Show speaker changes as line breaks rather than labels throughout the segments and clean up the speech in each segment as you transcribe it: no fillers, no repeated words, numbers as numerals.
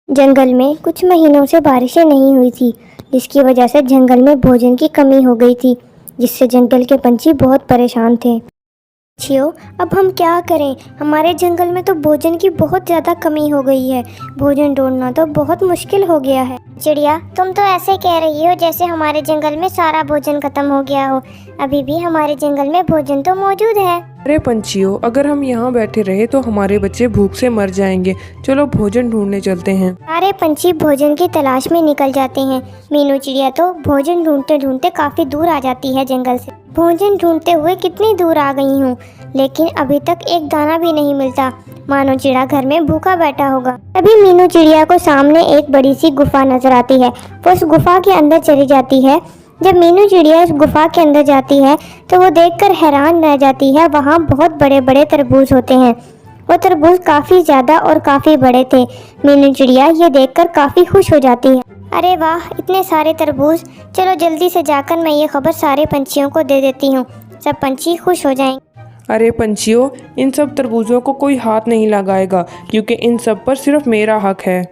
जंगल में कुछ महीनों से बारिशें नहीं हुई थी, जिसकी वजह से जंगल में भोजन की कमी हो गई थी, जिससे जंगल के पंछी बहुत परेशान थे। पंछियों, अब हम क्या करें? हमारे जंगल में तो भोजन की बहुत ज़्यादा कमी हो गई है। भोजन ढूंढना तो बहुत मुश्किल हो गया है। चिड़िया, तुम तो ऐसे कह रही हो जैसे हमारे जंगल में सारा भोजन खत्म हो गया हो। अभी भी हमारे जंगल में भोजन तो मौजूद है।
अरे पंछियों, अगर हम यहाँ बैठे रहे तो हमारे बच्चे भूख से मर जाएंगे। चलो भोजन ढूंढने चलते हैं।
सारे पंछी भोजन की तलाश में निकल जाते हैं। मीनू चिड़िया तो भोजन ढूंढते ढूंढते काफी दूर आ जाती है जंगल से। भोजन ढूंढते हुए कितनी दूर आ गई हूँ, लेकिन अभी तक एक दाना भी नहीं मिलता। मानो चिड़ा घर में भूखा बैठा होगा। तभी मीनू चिड़िया को सामने एक बड़ी सी गुफा नजर आती है। वो उस गुफा के अंदर चली जाती है। जब मीनू चिड़िया उस गुफा के अंदर जाती है तो वो देखकर हैरान रह जाती है। वहाँ बहुत बड़े बड़े तरबूज होते हैं। वो तरबूज काफ़ी ज़्यादा और काफ़ी बड़े थे। मीनू चिड़िया ये देखकर काफ़ी खुश हो जाती है। अरे वाह, इतने सारे तरबूज! चलो जल्दी से जाकर मैं ये खबर सारे पंछियों को दे देती हूँ। सब पंछी खुश हो जाएंगे।
अरे पंछियों, इन सब तरबूजों को कोई हाथ नहीं लगाएगा, क्योंकि इन सब पर सिर्फ मेरा हक है।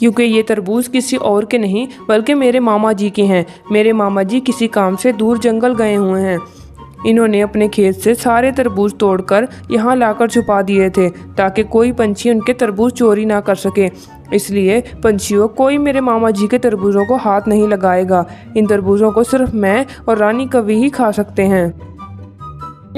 क्योंकि ये तरबूज किसी और के नहीं बल्कि मेरे मामा जी के हैं। मेरे मामा जी किसी काम से दूर जंगल गए हुए हैं। इन्होंने अपने खेत से सारे तरबूज तोड़कर यहाँ लाकर छुपा दिए थे, ताकि कोई पंछी उनके तरबूज चोरी ना कर सके। इसलिए पंछियों, कोई मेरे मामा जी के तरबूजों को हाथ नहीं लगाएगा। इन तरबूजों को सिर्फ मैं और रानी कवि ही खा सकते हैं।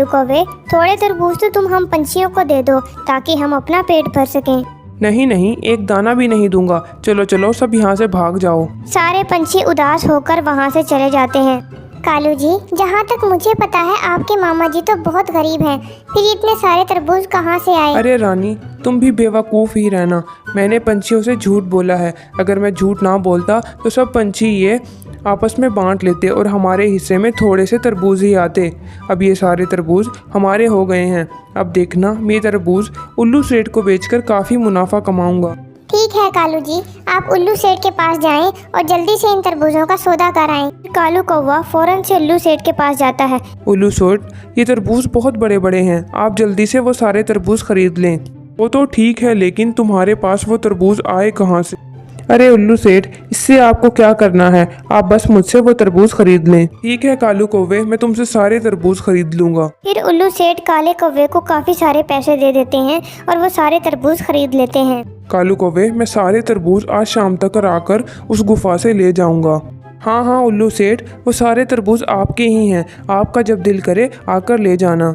कौवे, थोड़े तरबूज तो तुम हम पंछियों को दे दो, ताकि हम अपना पेट भर सकें।
नहीं नहीं, एक दाना भी नहीं दूंगा। चलो चलो, सब यहाँ से भाग जाओ।
सारे पंछी उदास होकर वहाँ से चले जाते हैं। कालू जी, जहाँ तक मुझे पता है आपके मामा जी तो बहुत गरीब हैं। फिर इतने सारे तरबूज कहाँ से आए?
अरे रानी, तुम भी बेवकूफ़ ही रहना। मैंने पंछियों से झूठ बोला है। अगर मैं झूठ ना बोलता तो सब पंछी ये आपस में बांट लेते और हमारे हिस्से में थोड़े से तरबूज ही आते। अब ये सारे तरबूज हमारे हो गए हैं। अब देखना, मैं तरबूज उल्लू सेठ को बेचकर काफ़ी मुनाफा कमाऊंगा।
ठीक है कालू जी, आप उल्लू सेठ के पास जाएं और जल्दी से इन तरबूजों का सौदा कराएं। कालू कौवा फौरन से उल्लू सेठ के पास जाता है।
उल्लू सेठ, ये तरबूज बहुत बड़े बड़े हैं। आप जल्दी से वो सारे तरबूज खरीद लें। वो तो ठीक है, लेकिन तुम्हारे पास वो तरबूज आए कहाँ से? अरे उल्लू सेठ, इससे आपको क्या करना है? आप बस मुझसे वो तरबूज खरीद लें। ठीक है कालू कौवे, मैं तुमसे सारे तरबूज खरीद लूंगा।
फिर उल्लू सेठ काले कौवे को काफी सारे पैसे दे देते हैं और वो सारे तरबूज खरीद लेते हैं।
कालू कौवे, मैं सारे तरबूज आज शाम तक आकर उस गुफा से ले जाऊंगा। हाँ हाँ उल्लू सेठ, वो सारे तरबूज आपके ही हैं। आपका जब दिल करे आकर ले जाना।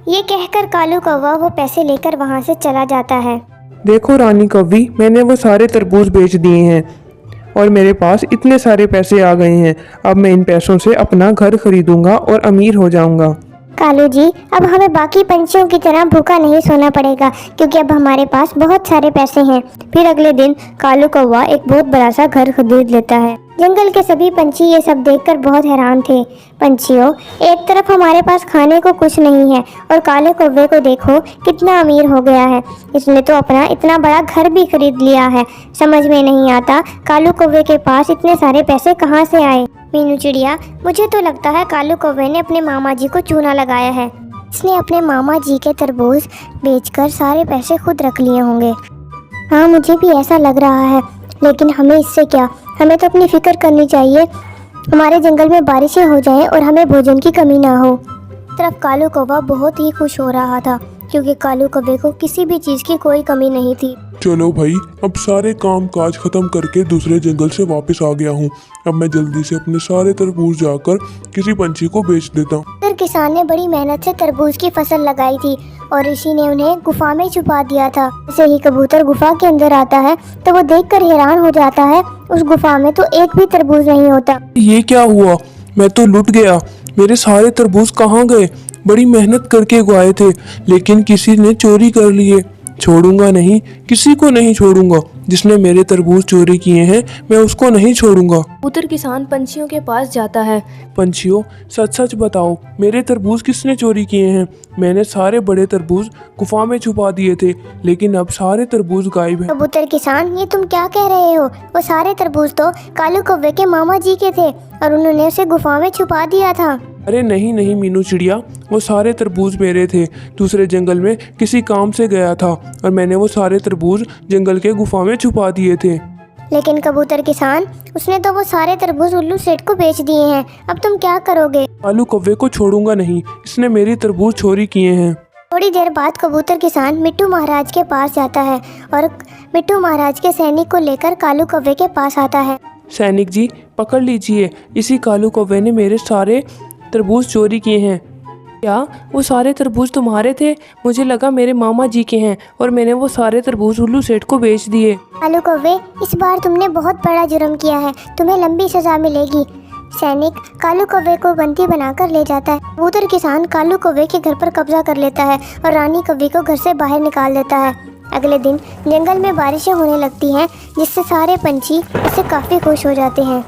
ये कहकर कालू कौवा वो पैसे लेकर वहाँ से चला जाता है।
देखो रानी कवि, मैंने वो सारे तरबूज बेच दिए हैं और मेरे पास इतने सारे पैसे आ गए हैं। अब मैं इन पैसों से अपना घर खरीदूंगा और अमीर हो जाऊंगा।
कालू जी, अब हमें बाकी पंछियों की तरह भूखा नहीं सोना पड़ेगा, क्योंकि अब हमारे पास बहुत सारे पैसे हैं। फिर अगले दिन कालू कौवा एक बहुत बड़ा सा घर खरीद लेता है। जंगल के सभी पंछी ये सब देखकर बहुत हैरान थे। पंछियों, एक तरफ हमारे पास खाने को कुछ नहीं है और काले कौवे को देखो कितना अमीर हो गया है। इसने तो अपना इतना बड़ा घर भी खरीद लिया है। समझ में नहीं आता कालू कौवे के पास इतने सारे पैसे कहाँ से आए। मीनू चिड़िया, मुझे तो लगता है कालू कौवे ने अपने मामा जी को चूना लगाया है। इसने अपने मामा जी के तरबूज बेचकर सारे पैसे खुद रख लिए होंगे। हाँ, मुझे भी ऐसा लग रहा है, लेकिन हमें इससे क्या? हमें तो अपनी फिक्र करनी चाहिए। हमारे जंगल में बारिशें हो जाएं और हमें भोजन की कमी ना हो। तरफ कालू कौवा बहुत ही खुश हो रहा था, क्योंकि कालू कौवे को किसी भी चीज़ की कोई कमी नहीं थी।
चलो भाई, अब सारे काम काज खत्म करके दूसरे जंगल से वापस आ गया हूँ। अब मैं जल्दी से अपने सारे तरबूज जाकर किसी पंछी को बेच देता हूँ।
फिर किसान ने बड़ी मेहनत से तरबूज की फसल लगाई थी और ऋषि ने उन्हें गुफा में छुपा दिया था। जैसे ही कबूतर गुफा के अंदर आता है तो वो देखकर हैरान हो जाता है। उस गुफा में तो एक भी तरबूज नहीं होता।
ये क्या हुआ? मैं तो लुट गया। मेरे सारे तरबूज कहाँ गए? बड़ी मेहनत करके उगाए थे, लेकिन किसी ने चोरी कर लिए। छोड़ूंगा नहीं, किसी को नहीं छोड़ूंगा। जिसने मेरे तरबूज चोरी किए हैं मैं उसको नहीं छोड़ूंगा।
कबूतर किसान पंछियों के पास जाता है।
पंछियों, सच सच बताओ, मेरे तरबूज किसने चोरी किए हैं? मैंने सारे बड़े तरबूज गुफा में छुपा दिए थे, लेकिन अब सारे तरबूज गायब हैं।
कबूतर किसान, ये तुम क्या कह रहे हो? वो सारे तरबूज तो कालू कौवे के मामा जी के थे और उन्होंने उसे गुफा में छुपा दिया था।
अरे नहीं नहीं मीनू चिड़िया, वो सारे तरबूज मेरे थे। दूसरे जंगल में किसी काम से गया था और मैंने वो सारे तरबूज जंगल के गुफा में छुपा दिए थे।
लेकिन कबूतर किसान, उसने तो वो सारे तरबूज उल्लू सेठ को बेच दिए हैं। अब तुम क्या करोगे?
कालू कौवे को छोड़ूंगा नहीं, इसने मेरी तरबूज चोरी किए हैं।
थोड़ी देर बाद कबूतर किसान मिट्टू महाराज के पास जाता है और मिट्टू महाराज के सैनिक को लेकर कालू कौवे के पास आता है।
सैनिक जी पकड़ लीजिए, इसी कालू कौवे ने मेरे सारे तरबूज चोरी किए हैं। क्या वो सारे तरबूज तुम्हारे थे? मुझे लगा मेरे मामा जी के हैं और मैंने वो सारे तरबूज उल्लू सेठ को बेच दिए।
कालू कौवे, इस बार तुमने बहुत बड़ा जुर्म किया है, तुम्हें लंबी सजा मिलेगी। सैनिक कालू कौवे को बंदी बनाकर ले जाता है। कबूतर किसान कालू कौवे के घर पर कब्जा कर लेता है और रानी कौवे को घर से बाहर निकाल देता है। अगले दिन जंगल में बारिशें होने लगती हैं, जिससे सारे पंछी इससे काफ़ी खुश हो जाते हैं।